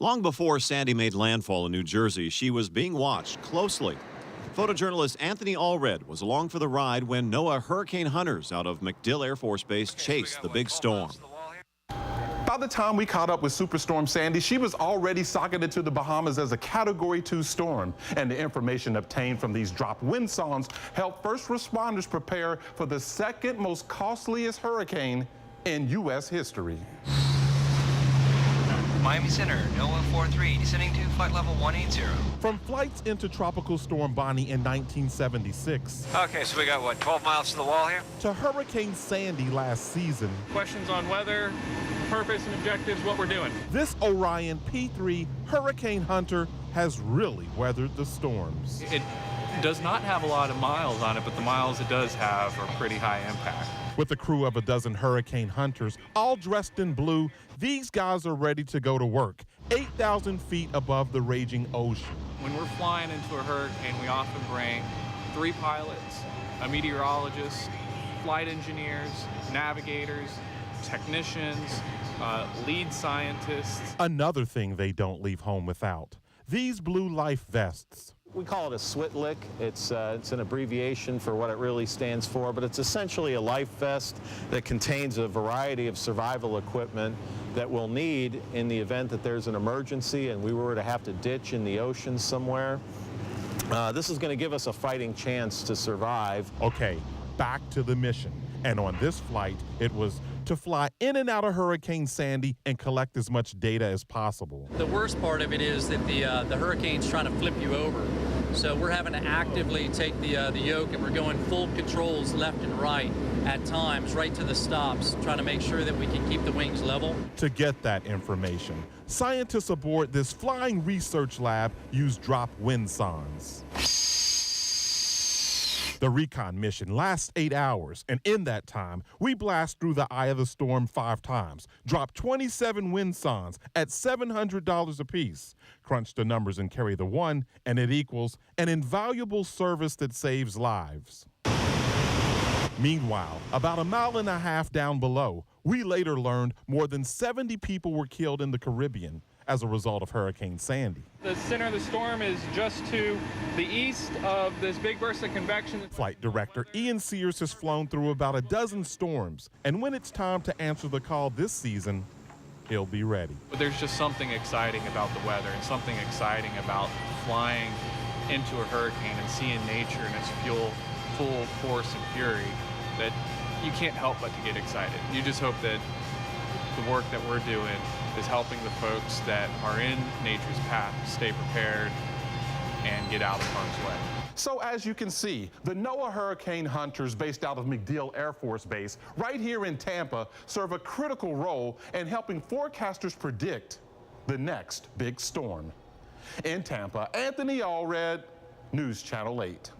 Long before Sandy made landfall in New Jersey, she was being watched closely. Photojournalist Anthony Allred was along for the ride when NOAA Hurricane Hunters out of MacDill Air Force Base chased the big storm. By the time we caught up with Superstorm Sandy, she was already socketed to the Bahamas as a Category 2 storm. And the information obtained from these dropped wind sondes helped first responders prepare for the second most costliest hurricane in U.S. history. Miami Center, NOAA 43, descending to flight level 180. From flights into Tropical Storm Bonnie in 1976. Okay, so we got, what, 12 miles to the wall here? To Hurricane Sandy last season. Questions on weather, purpose and objectives, what we're doing. This Orion P3 Hurricane Hunter has really weathered the storms. It does not have a lot of miles on it, but the miles it does have are pretty high impact. With a crew of a dozen Hurricane Hunters, all dressed in blue, these guys are ready to go to work, 8,000 feet above the raging ocean. When we're flying into a hurricane, we often bring 3 pilots, a meteorologist, flight engineers, navigators, technicians, lead scientists. Another thing they don't leave home without, these blue life vests. We call it a SWITLIC. It's an abbreviation for what it really stands for, but it's essentially a life vest that contains a variety of survival equipment that we'll need in the event that there's an emergency and we were to have to ditch in the ocean somewhere. This is going to give us a fighting chance to survive. Okay, back to the mission. And on this flight, it was to fly in and out of Hurricane Sandy and collect as much data as possible. The worst part of it is that the hurricane's trying to flip you over. So we're having to actively take the yoke, and we're going full controls left and right at times, right to the stops, trying to make sure that we can keep the wings level. To get that information, scientists aboard this flying research lab use drop wind sondes. The recon mission lasts 8 hours, and in that time, we blast through the eye of the storm 5 times, drop 27 wind sondes at $700 apiece. Crunch the numbers and carry the one, and it equals an invaluable service that saves lives. Meanwhile, about 1.5 miles down below, we later learned more than 70 people were killed in the Caribbean as a result of Hurricane Sandy. The center of the storm is just to the east of this big burst of convection. Flight director Ian Sears has flown through about a dozen storms, and when it's time to answer the call this season, he'll be ready. But there's just something exciting about the weather and something exciting about flying into a hurricane and seeing nature in its full force and fury that you can't help but to get excited. You just hope that the work that we're doing is helping the folks that are in nature's path stay prepared and get out of harm's way. So as you can see, the NOAA Hurricane Hunters based out of MacDill Air Force Base right here in Tampa serve a critical role in helping forecasters predict the next big storm. In Tampa, Anthony Allred, News Channel 8.